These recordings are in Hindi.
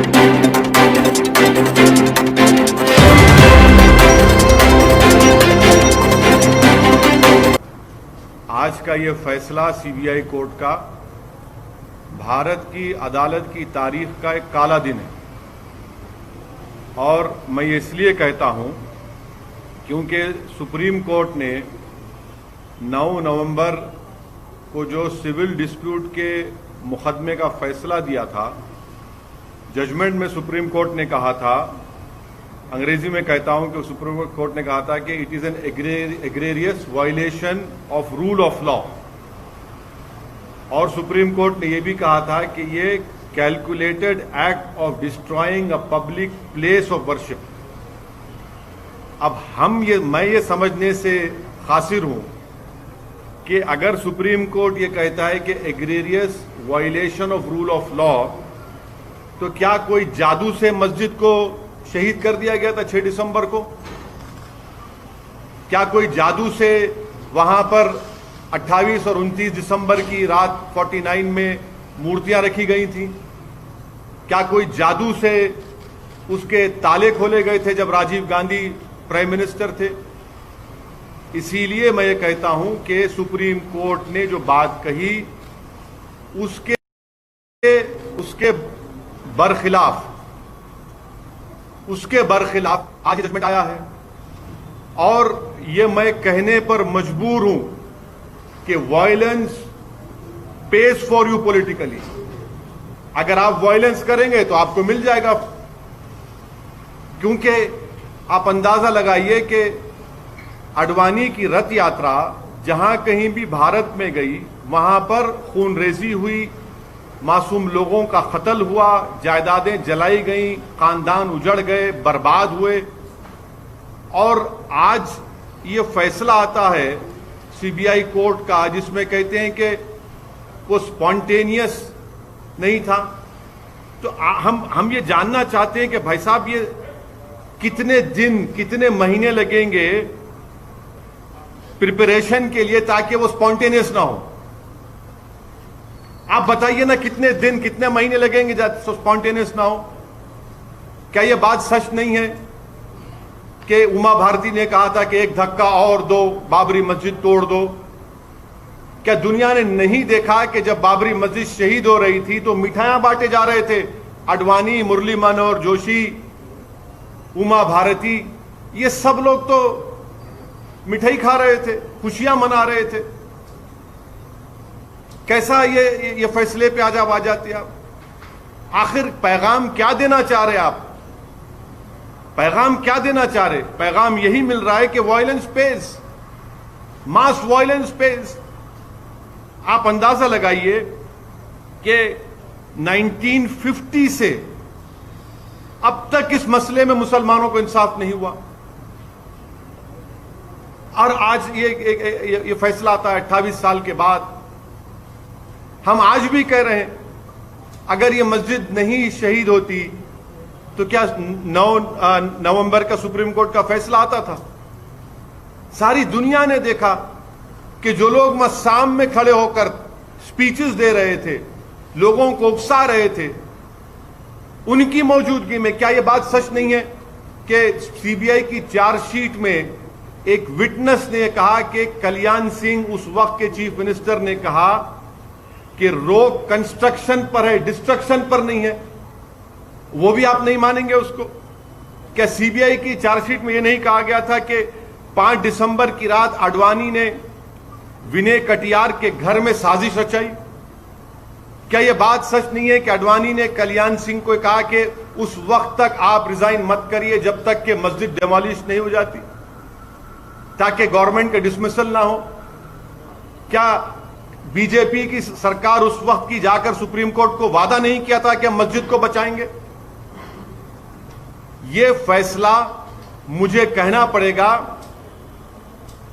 आज का ये फैसला सीबीआई कोर्ट का भारत की अदालत की तारीख का एक काला दिन है। और मैं ये इसलिए कहता हूं क्योंकि सुप्रीम कोर्ट ने 9 नवंबर को जो सिविल डिस्प्यूट के मुकदमे का फैसला दिया था, जजमेंट में सुप्रीम कोर्ट ने कहा था, अंग्रेजी में कहता हूं कि सुप्रीम कोर्ट ने कहा था कि it is an egregious violation of rule of law. और सुप्रीम कोर्ट ने यह भी कहा था कि ये calculated act of destroying a public place of worship. अब मैं ये समझने से कासिर हूं कि अगर सुप्रीम कोर्ट ये कहता है कि egregious violation of rule of law, तो क्या कोई जादू से मस्जिद को शहीद कर दिया गया था 6 दिसंबर को? क्या कोई जादू से वहां पर 28 और 29 दिसंबर की रात 49 में मूर्तियां रखी गई थी? क्या कोई जादू से उसके ताले खोले गए थे जब राजीव गांधी प्राइम मिनिस्टर थे? इसीलिए मैं ये कहता हूं कि सुप्रीम कोर्ट ने जो बात कही उसके बरखिलाफ आज जजमेंट आया है। और ये मैं कहने पर मजबूर हूं कि violence page for you politically. अगर आप वायलेंस करेंगे तो आपको मिल जाएगा, क्योंकि आप अंदाजा लगाइए कि अडवाणी की रथ यात्रा जहां कहीं भी भारत में गई, वहां पर खूनरेजी हुई, मासूम लोगों का कत्ल हुआ, जायदादें जलाई गईं, खानदान उजड़ गए, बर्बाद हुए। और आज ये फैसला आता है सीबीआई कोर्ट का जिसमें कहते हैं कि वो स्पॉन्टेनियस नहीं था। तो हम ये जानना चाहते हैं कि भाई साहब, ये कितने दिन, कितने महीने लगेंगे प्रिपरेशन के लिए ताकि वो स्पॉन्टेनियस ना हो? आप बताइए ना, कितने दिन, कितने महीने लगेंगे स्पॉन्टेनियस ना हो? क्या यह बात सच नहीं है कि उमा भारती ने कहा था कि एक धक्का और दो, बाबरी मस्जिद तोड़ दो? क्या दुनिया ने नहीं देखा कि जब बाबरी मस्जिद शहीद हो रही थी तो मिठाइयां बांटे जा रहे थे? अडवाणी, मुरली मनोहर जोशी, उमा भारती, ये सब लोग तो मिठाई खा रहे थे, खुशियां मना रहे थे। कैसा ये फैसले पे आज आ जाते आप? आखिर पैगाम क्या देना चाह रहे आप? पैगाम क्या देना चाह रहे? पैगाम यही मिल रहा है कि वायलेंस पेज, मास वायलेंस पेज। आप अंदाजा लगाइए कि 1950 से अब तक इस मसले में मुसलमानों को इंसाफ नहीं हुआ, और आज ये फैसला आता है 28 साल के बाद। हम आज भी कह रहे हैं, अगर ये मस्जिद नहीं शहीद होती तो क्या 9 नवंबर का सुप्रीम कोर्ट का फैसला आता था? सारी दुनिया ने देखा कि जो लोग मस्साम में खड़े होकर स्पीचेस दे रहे थे, लोगों को उकसा रहे थे, उनकी मौजूदगी में क्या यह बात सच नहीं है कि सीबीआई की चार्जशीट में एक विटनेस ने कहा कि कल्याण सिंह, उस वक्त के चीफ मिनिस्टर, ने कहा कि रोक कंस्ट्रक्शन पर है, डिस्ट्रक्शन पर नहीं है? वो भी आप नहीं मानेंगे उसको? क्या सीबीआई की चार्जशीट में यह नहीं कहा गया था कि 5 दिसंबर की रात अडवाणी ने विनय कटियार के घर में साजिश रचाई? क्या यह बात सच नहीं है कि अडवाणी ने कल्याण सिंह को कहा कि उस वक्त तक आप रिजाइन मत करिए जब तक कि मस्जिद डिमोलिश नहीं हो जाती, ताकि गवर्नमेंट का डिसमिसल ना हो? क्या बीजेपी की सरकार उस वक्त की जाकर सुप्रीम कोर्ट को वादा नहीं किया था कि हम मस्जिद को बचाएंगे? यह फैसला, मुझे कहना पड़ेगा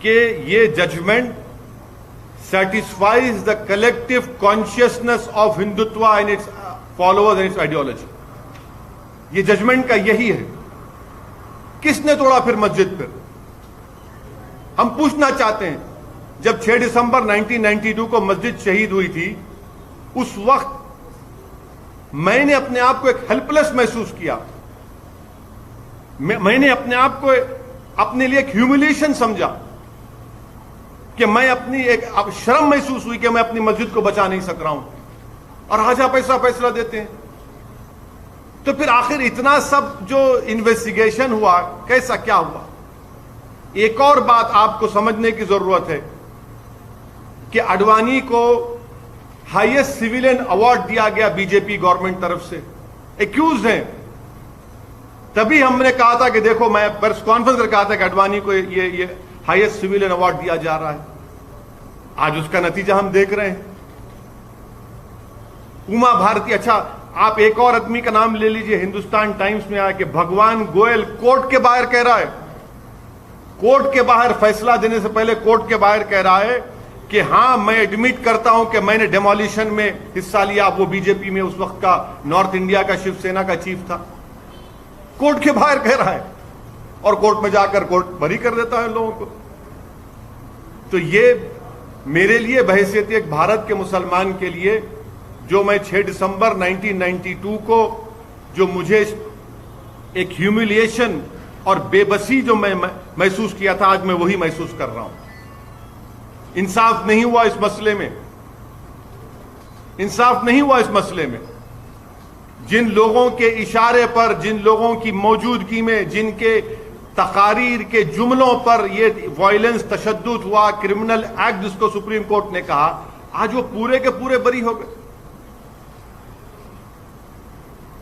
कि यह judgement satisfies the collective consciousness of Hindutva and its followers and its ideology. ये जजमेंट का यही है। किसने तोड़ा फिर मस्जिद? पर हम पूछना चाहते हैं, जब 6 दिसंबर 1992 को मस्जिद शहीद हुई थी, उस वक्त मैंने अपने आप को एक हेल्पलेस महसूस किया। मैंने अपने आप को अपने लिए एक ह्यूमिलिएशन समझा कि मैं अपनी एक शर्म महसूस हुई कि मैं अपनी मस्जिद को बचा नहीं सक रहा हूं, और आज आप ऐसा फैसला देते हैं। तो फिर आखिर इतना सब जो इन्वेस्टिगेशन हुआ, कैसा क्या हुआ? एक और बात आपको समझने की जरूरत है कि आडवाणी को हाईएस्ट सिविलियन अवार्ड दिया गया बीजेपी गवर्नमेंट तरफ से, एक्यूज हैं। तभी हमने कहा था कि देखो, मैं प्रेस कॉन्फ्रेंस में कहा था कि आडवाणी को ये हाईएस्ट सिविलियन अवार्ड दिया जा रहा है। आज उसका नतीजा हम देख रहे हैं। उमा भारती, अच्छा आप एक और आदमी का नाम ले लीजिए, हिंदुस्तान टाइम्स में आया कि भगवान गोयल कोर्ट के बाहर कह रहा है, कोर्ट के बाहर फैसला देने से पहले कोर्ट के बाहर कह रहा है कि हां, मैं एडमिट करता हूं कि मैंने डेमोलिशन में हिस्सा लिया। वो बीजेपी में उस वक्त का नॉर्थ इंडिया का शिवसेना का चीफ था, कोर्ट के बाहर कह रहा है, और कोर्ट में जाकर कोर्ट बरी कर देता है लोगों को। तो ये मेरे लिए बहैसियत एक भारत के मुसलमान के लिए, जो मैं 6 दिसंबर 1992 को जो मुझे एक ह्यूमिलिएशन और बेबसी जो मैं महसूस किया था, आज मैं वही महसूस कर रहा हूं। इंसाफ नहीं हुआ इस मसले में, इंसाफ नहीं हुआ इस मसले में। जिन लोगों के इशारे पर, जिन लोगों की मौजूदगी में, जिनके तकारीर के जुमलों पर यह वायलेंस, तशद्दुद हुआ, क्रिमिनल एक्ट जिसको सुप्रीम कोर्ट ने कहा, आज वो पूरे के पूरे बरी हो गए।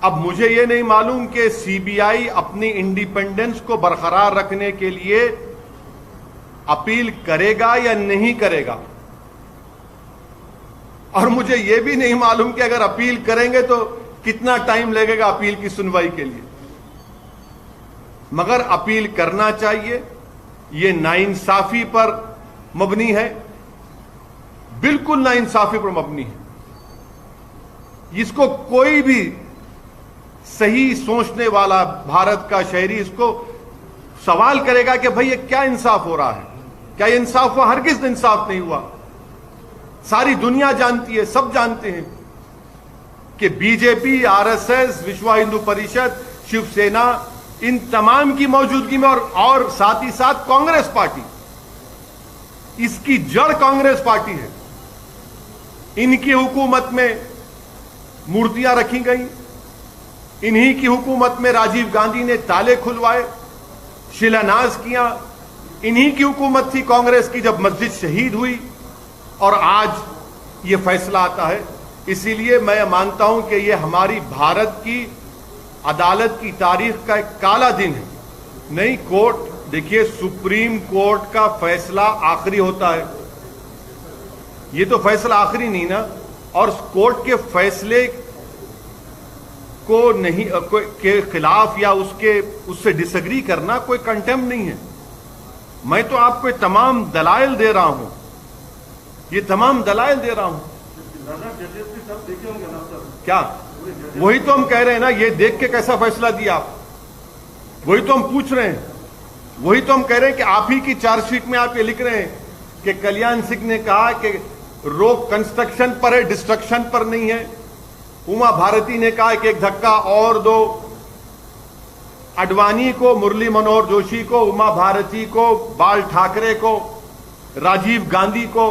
अब मुझे यह नहीं मालूम कि सीबीआई अपनी इंडिपेंडेंस को बरकरार रखने के लिए अपील करेगा या नहीं करेगा, और मुझे यह भी नहीं मालूम कि अगर अपील करेंगे तो कितना टाइम लगेगा अपील की सुनवाई के लिए। मगर अपील करना चाहिए। यह नाइंसाफी पर मबनी है, बिल्कुल नाइंसाफी पर मबनी है। इसको कोई भी सही सोचने वाला भारत का शहरी इसको सवाल करेगा कि भाई ये क्या इंसाफ हो रहा है, क्या ये इंसाफ हुआ? हरगिज़ इंसाफ नहीं हुआ। सारी दुनिया जानती है, सब जानते हैं कि बीजेपी, आरएसएस, विश्व हिंदू परिषद, शिवसेना, इन तमाम की मौजूदगी में और साथ ही साथ कांग्रेस पार्टी, इसकी जड़ कांग्रेस पार्टी है। इनकी हुकूमत में मूर्तियां रखी गई, इन्हीं की हुकूमत में राजीव गांधी ने ताले खुलवाए, शिलान्यास किया। इन्हीं की हुकूमत थी कांग्रेस की जब मस्जिद शहीद हुई, और आज ये फैसला आता है। इसीलिए मैं मानता हूं कि ये हमारी भारत की अदालत की तारीख का एक काला दिन है। नहीं, कोर्ट, देखिए, सुप्रीम कोर्ट का फैसला आखिरी होता है, ये तो फैसला आखिरी नहीं ना। और कोर्ट के फैसले को नहीं के खिलाफ या उससे डिसएग्री करना कोई कंटेम्प्ट नहीं है। मैं तो आपको तमाम दलाइल दे रहा हूं, ये तमाम दलाइल दे रहा हूं। क्या? वही तो हम कह रहे हैं ना, ये देख के कैसा फैसला दिया आप, वही तो हम पूछ रहे हैं। वही तो हम कह रहे हैं कि आप ही की चार्जशीट में आप ये लिख रहे हैं कि कल्याण सिंह ने कहा कि रोक कंस्ट्रक्शन पर है, डिस्ट्रक्शन पर नहीं है। उमा भारती ने कहा कि एक धक्का और दो। आडवाणी को, मुरली मनोहर जोशी को, उमा भारती को, बाल ठाकरे को, राजीव गांधी को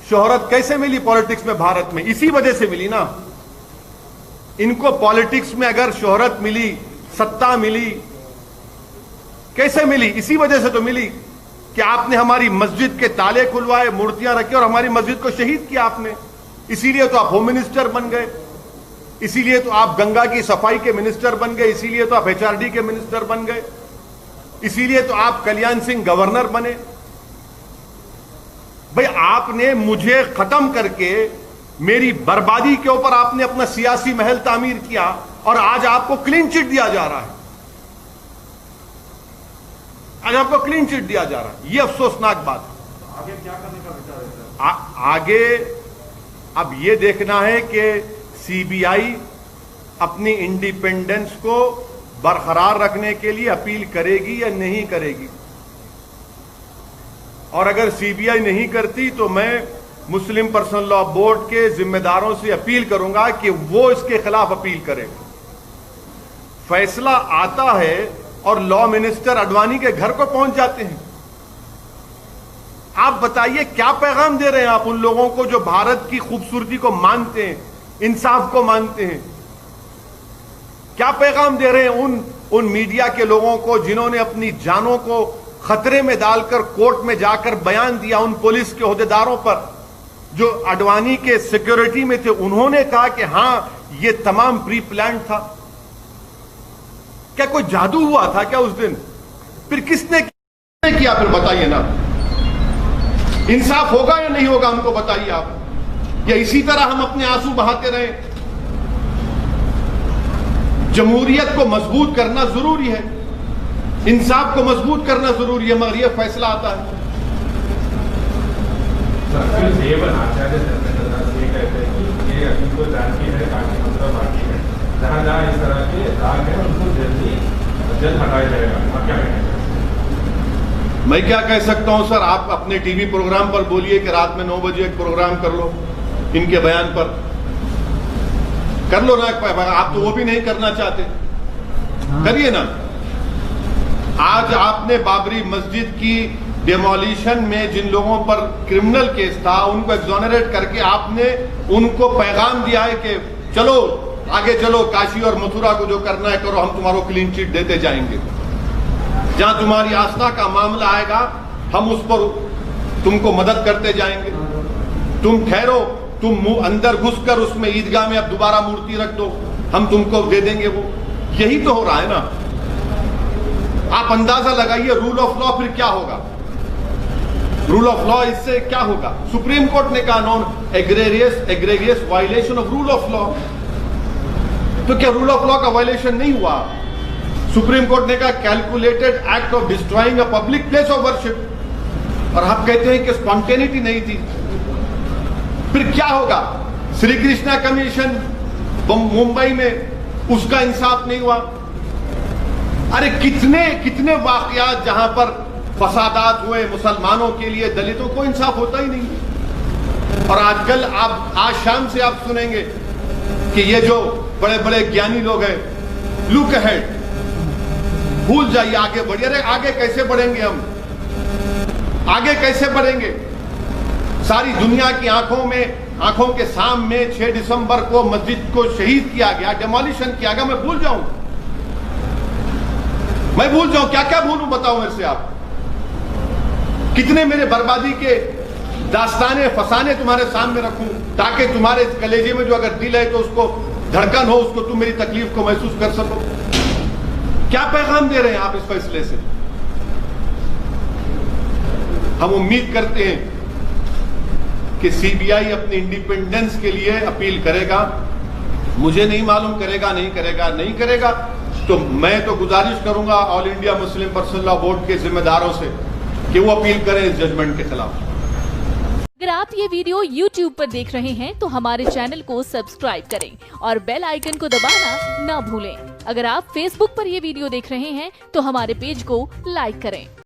शोहरत कैसे मिली पॉलिटिक्स में भारत में? इसी वजह से मिली ना। इनको पॉलिटिक्स में अगर शोहरत मिली, सत्ता मिली, कैसे मिली? इसी वजह से तो मिली कि आपने हमारी मस्जिद के ताले खुलवाए, मूर्तियां रखी और हमारी मस्जिद को शहीद किया आपने। इसीलिए तो आप होम मिनिस्टर बन गए, इसीलिए तो आप गंगा की सफाई के मिनिस्टर बन गए, इसीलिए तो आप एचआरडी के मिनिस्टर बन गए, इसीलिए तो आप कल्याण सिंह गवर्नर बने। भाई, आपने मुझे खत्म करके मेरी बर्बादी के ऊपर आपने अपना सियासी महल तामीर किया, और आज आपको क्लीन चिट दिया जा रहा है। आज आपको क्लीन चिट दिया जा रहा है, यह अफसोसनाक बात है। आगे क्या करने का विचार है सर? आगे अब यह देखना है कि सीबीआई अपनी इंडिपेंडेंस को बरकरार रखने के लिए अपील करेगी या नहीं करेगी। और अगर सीबीआई नहीं करती तो मैं मुस्लिम पर्सनल लॉ बोर्ड के जिम्मेदारों से अपील करूंगा कि वो इसके खिलाफ अपील करें। फैसला आता है और लॉ मिनिस्टर अडवाणी के घर को पहुंच जाते हैं। आप बताइए क्या पैगाम दे रहे हैं आप उन लोगों को जो भारत की खूबसूरती को मानते हैं, इंसाफ को मानते हैं? क्या पैगाम दे रहे हैं उन मीडिया के लोगों को जिन्होंने अपनी जानों को खतरे में डालकर कोर्ट में जाकर बयान दिया, उन पुलिस के ओहदेदारों पर जो अडवाणी के सिक्योरिटी में थे? उन्होंने कहा कि हां ये तमाम प्री प्लान था। क्या कोई जादू हुआ था क्या उस दिन? फिर किसने किया? फिर बताइए ना, इंसाफ होगा या नहीं होगा? हमको बताइए आप। या इसी तरह हम अपने आंसू बहाते रहे? जमहूरियत को मजबूत करना जरूरी है, इंसाफ को मजबूत करना जरूरी है, मगर यह फैसला आता है। जहां इस तरह के दाग है उनको जल्द हटाया जाएगा, क्या कहेंगे? मैं क्या कह सकता हूं सर, आप अपने टीवी प्रोग्राम पर बोलिए कि रात में 9 बजे एक प्रोग्राम कर लो, इनके बयान पर कर लो ना। आप तो वो भी नहीं करना चाहते, करिए ना। आज आपने बाबरी मस्जिद की डेमोलिशन में जिन लोगों पर क्रिमिनल केस था उनको एक्सोनरेट करके आपने उनको पैगाम दिया है कि चलो आगे चलो, काशी और मथुरा को जो करना है करो, हम तुम्हारो क्लीन चिट देते जाएंगे। जहां तुम्हारी आस्था का मामला आएगा हम उस पर तुमको मदद करते जाएंगे। तुम ठहरो, तुम मुंह अंदर घुसकर उसमें ईदगाह में अब दोबारा मूर्ति रख दो, हम तुमको दे देंगे वो। यही तो हो रहा है ना। आप अंदाजा लगाइए रूल ऑफ लॉ फिर क्या होगा। रूल ऑफ लॉ इससे क्या होगा? सुप्रीम कोर्ट ने कहा non egregious violation of rule of law. तो क्या रूल ऑफ लॉ का वायलेशन नहीं हुआ? सुप्रीम कोर्ट ने कहा calculated act of destroying a public place of worship, और आप कहते हैं कि स्पॉन्टेनिटी नहीं थी। फिर क्या होगा? श्री कृष्णा कमीशन मुंबई में, उसका इंसाफ नहीं हुआ। अरे कितने कितने वाकयात जहां पर फसादात हुए मुसलमानों के लिए, दलितों को इंसाफ होता ही नहीं। और आजकल आप आज शाम से आप सुनेंगे कि ये जो बड़े बड़े ज्ञानी लोग हैं, लुक अहेड, भूल जाइए, आगे बढ़िए। अरे आगे कैसे बढ़ेंगे हम? आगे कैसे बढ़ेंगे? सारी दुनिया की आंखों के सामने 6 दिसंबर को मस्जिद को शहीद किया गया, डेमोलिशन किया गया। मैं भूल जाऊं क्या क्या भूलूं? बताओ मेरे से आप। कितने मेरे बर्बादी के दास्ताने फसाने तुम्हारे सामने रखूं ताकि तुम्हारे कलेजे में जो अगर दिल है तो उसको धड़कन हो, उसको तुम मेरी तकलीफ को महसूस कर सको। क्या पैगाम दे रहे हैं आप इस फैसले से? हम उम्मीद करते हैं कि सीबीआई अपनी इंडिपेंडेंस के लिए अपील करेगा। मुझे नहीं मालूम करेगा नहीं करेगा, तो मैं तो गुजारिश करूंगा all India Muslim personal law board के जिम्मेदारों से कि वो अपील करें इस जजमेंट के खिलाफ। अगर आप ये वीडियो YouTube पर देख रहे हैं तो हमारे चैनल को सब्सक्राइब करें और बेल आइकन को दबाना ना भूलें। अगर आप Facebook पर ये वीडियो देख रहे हैं तो हमारे पेज को लाइक करें।